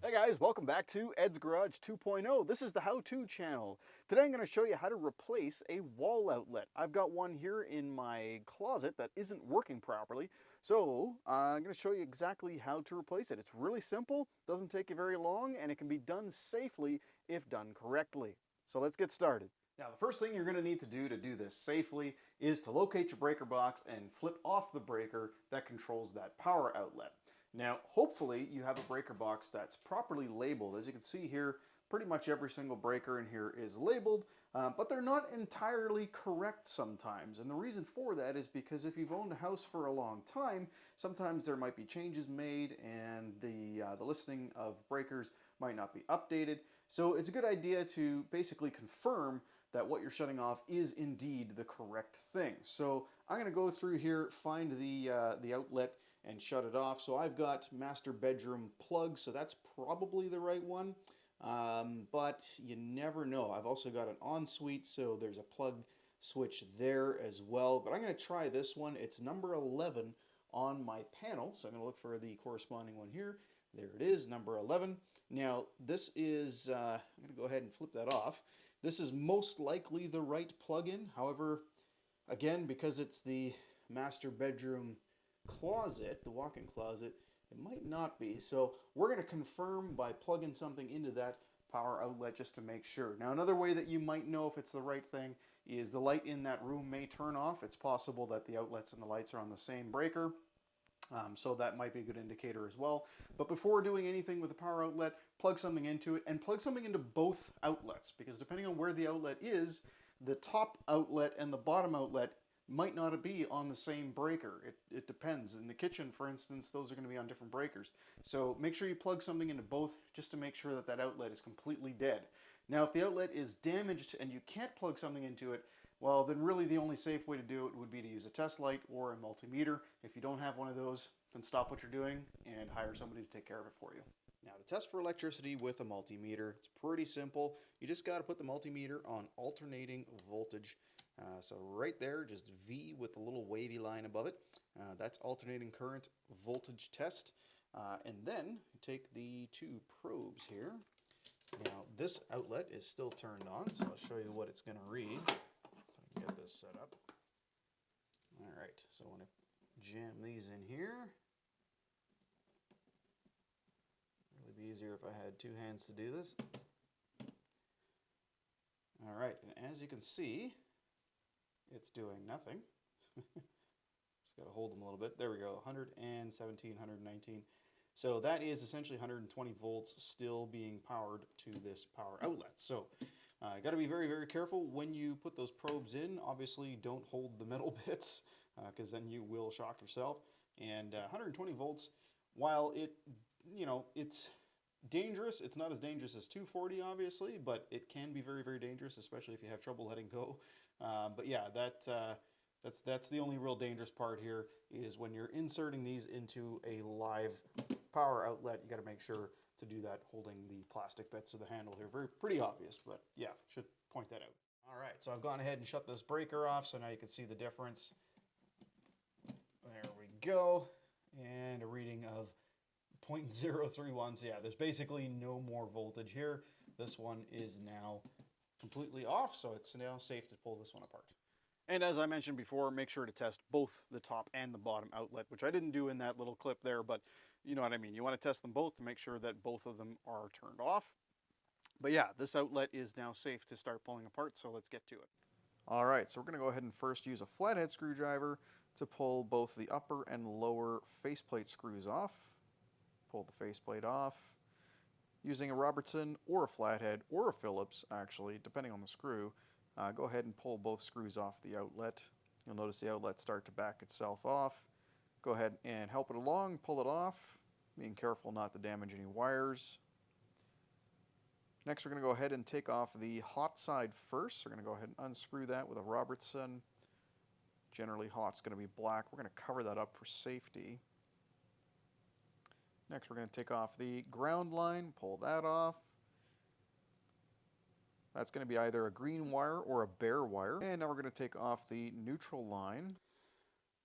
Hey guys, welcome back to Ed's Garage 2.0. This is the how-to channel. Today I'm going to show you how to replace a wall outlet. I've got one here in my closet that isn't working properly, so I'm going to show you exactly how to replace it. It's really simple, doesn't take you very long, and it can be done safely if done correctly. So let's get started. Now the first thing you're going to need to do this safely is to locate your breaker box and flip off the breaker that controls that power outlet. Now, hopefully you have a breaker box that's properly labeled. As you can see here, pretty much every single breaker in here is labeled, but they're not entirely correct sometimes. And the reason for that is because if you've owned a house for a long time, sometimes there might be changes made and the listing of breakers might not be updated. So it's a good idea to basically confirm that what you're shutting off is indeed the correct thing. So I'm going to go through here, find the outlet, and shut it off. So I've got master bedroom plug, so that's probably the right one, but you never know. I've also got an ensuite, so there's a plug switch there as well, but I'm going to try this one. It's number 11 on my panel, so I'm going to look for the corresponding one here. There it is, number 11. Now this is, I'm going to go ahead and flip that off. This is most likely the right plug-in. However, again, because it's the master bedroom closet, the walk-in closet, it might not be. So we're going to confirm by plugging something into that power outlet just to make sure. Now another way that you might know if it's the right thing is the light in that room may turn off. It's possible that the outlets and the lights are on the same breaker. So that might be a good indicator as well. But before doing anything with the power outlet, plug something into it and plug something into both outlets, because depending on where the outlet is, the top outlet and the bottom outlet might not be on the same breaker. It depends. In the kitchen, for instance, those are going to be on different breakers. So make sure you plug something into both just to make sure that that outlet is completely dead. Now, if the outlet is damaged and you can't plug something into it, well, then really the only safe way to do it would be to use a test light or a multimeter. If you don't have one of those, then stop what you're doing and hire somebody to take care of it for you. Now, to test for electricity with a multimeter, it's pretty simple. You just got to put the multimeter on alternating voltage. So right there, just V with a little wavy line above it. That's alternating current voltage test. And then you take the two probes here. Now, this outlet is still turned on, so I'll show you what it's going to read. So I can get this set up. All right, so I want to jam these in here. Really be easier if I had two hands to do this. All right, and as you can see, it's doing nothing. Just got to hold them a little bit. There we go, 117, 119. So that is essentially 120 volts still being powered to this power outlet. So got to be very, very careful when you put those probes in. Obviously, don't hold the metal bits because then you will shock yourself. And 120 volts, while it's dangerous, it's not as dangerous as 240, obviously, but it can be very, very dangerous, especially if you have trouble letting go. But yeah, that's the only real dangerous part here is when you're inserting these into a live power outlet. You got to make sure to do that holding the plastic bits of the handle here. Pretty obvious, but yeah, should point that out. All right, so I've gone ahead and shut this breaker off, so now you can see the difference. There we go, and a reading of 0.031. So yeah, there's basically no more voltage here. This one is now completely off, so it's now safe to pull this one apart. And as I mentioned before, make sure to test both the top and the bottom outlet, which I didn't do in that little clip there, but you know what I mean. You want to test them both to make sure that both of them are turned off. But yeah, this outlet is now safe to start pulling apart, so let's get to it. All right, so we're going to go ahead and first use a flathead screwdriver to pull both the upper and lower faceplate screws off. Pull the faceplate off. Using a Robertson or a flathead or a Phillips, actually, depending on the screw, go ahead and pull both screws off the outlet. You'll notice the outlet start to back itself off. Go ahead and help it along, pull it off, being careful not to damage any wires. Next, we're going to go ahead and take off the hot side first. We're going to go ahead and unscrew that with a Robertson. Generally, hot's going to be black. We're going to cover that up for safety. Next, we're going to take off the ground line, pull that off. That's going to be either a green wire or a bare wire. And now we're going to take off the neutral line.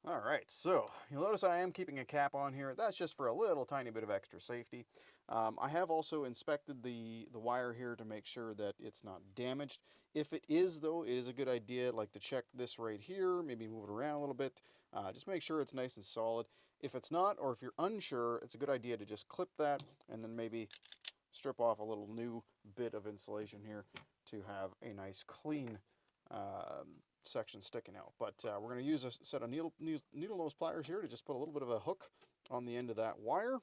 All right, so you'll notice I am keeping a cap on here. That's just for a little tiny bit of extra safety. I have also inspected the wire here to make sure that it's not damaged. If it is, though, it is a good idea like to check this right here, maybe move it around a little bit. Just make sure it's nice and solid. If it's not, or if you're unsure, it's a good idea to just clip that and then maybe strip off a little new bit of insulation here to have a nice clean section sticking out. But we're going to use a set of needle nose pliers here to just put a little bit of a hook on the end of that wire.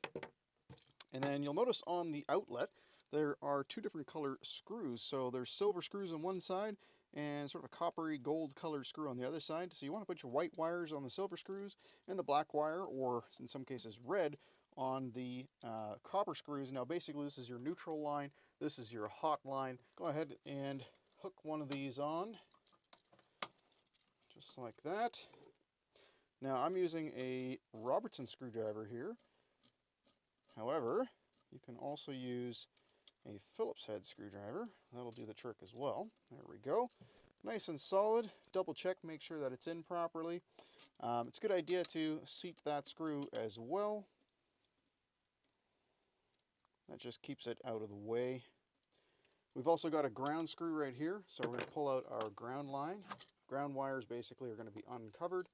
And then you'll notice on the outlet there are two different color screws. So there's silver screws on one side and sort of a coppery gold colored screw on the other side. So you want to put your white wires on the silver screws and the black wire, or in some cases red, on the copper screws. Now basically this is your neutral line, this is your hot line. Go ahead and hook one of these on, just like that. Now I'm using a Robertson screwdriver here. However, you can also use a Phillips head screwdriver. That'll do the trick as well. There we go. Nice and solid. Double check, make sure that it's in properly. It's a good idea to seat that screw as well. That just keeps it out of the way. We've also got a ground screw right here, so we're going to pull out our ground line. Ground wires basically are going to be uncovered.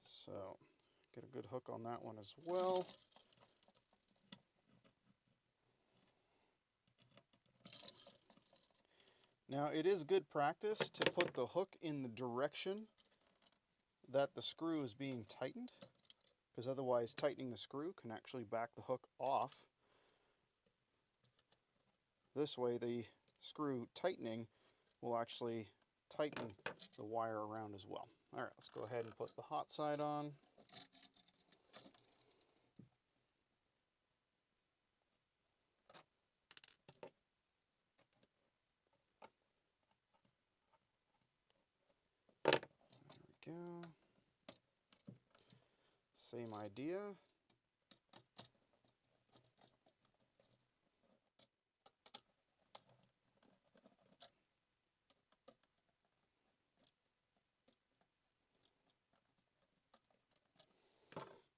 So get a good hook on that one as well. Now it is good practice to put the hook in the direction that the screw is being tightened, because otherwise tightening the screw can actually back the hook off. This way the screw tightening will actually tighten the wire around as well. Alright, let's go ahead and put the hot side on. There we go. Same idea.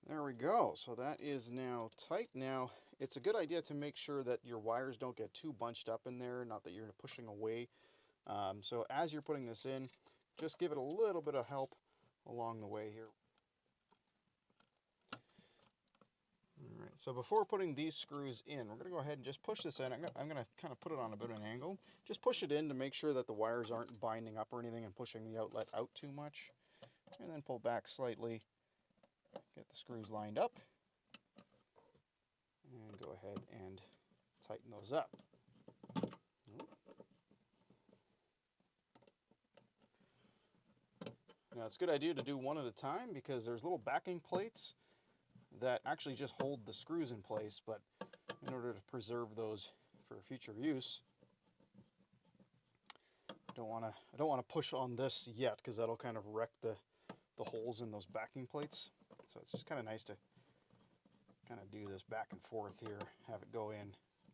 There we go. So that is now tight. Now, it's a good idea to make sure that your wires don't get too bunched up in there, not that you're pushing away. So as you're putting this in, just give it a little bit of help along the way here. All right, so before putting these screws in, we're going to go ahead and just push this in. I'm going to kind of put it on a bit of an angle. Just push it in to make sure that the wires aren't binding up or anything and pushing the outlet out too much. And then pull back slightly. Get the screws lined up. And go ahead and tighten those up. Now it's a good idea to do one at a time because there's little backing plates that actually just hold the screws in place, but in order to preserve those for future use, I don't want to push on this yet because that'll kind of wreck the holes in those backing plates. So it's just kind of nice to kind of do this back and forth here, have it go in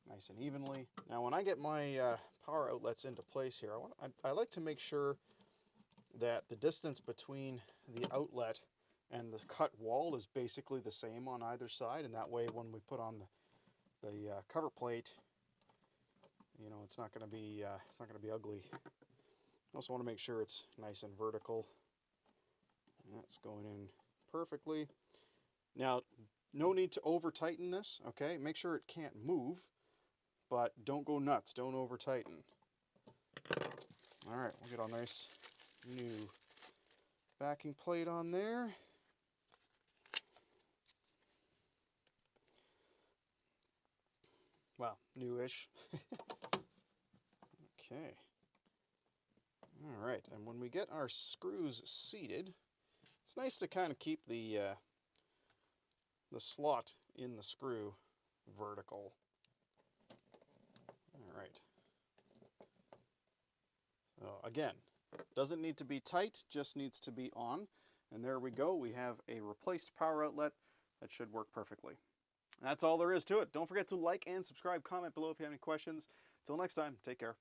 nice and evenly. Now when I get my power outlets into place here, I like to make sure that the distance between the outlet and the cut wall is basically the same on either side, and that way when we put on the cover plate, you know, it's not going to be ugly. I also want to make sure it's nice and vertical. That's going in perfectly. Now, no need to over tighten this, okay? Make sure it can't move, but don't go nuts, don't over tighten. All right, we'll get a nice new backing plate on there. Well, newish. Okay. All right, and when we get our screws seated, it's nice to kind of keep the slot in the screw vertical. All right. So again, doesn't need to be tight, just needs to be on. And there we go, we have a replaced power outlet that should work perfectly. That's all there is to it. Don't forget to like and subscribe, comment below if you have any questions. Till next time, take care.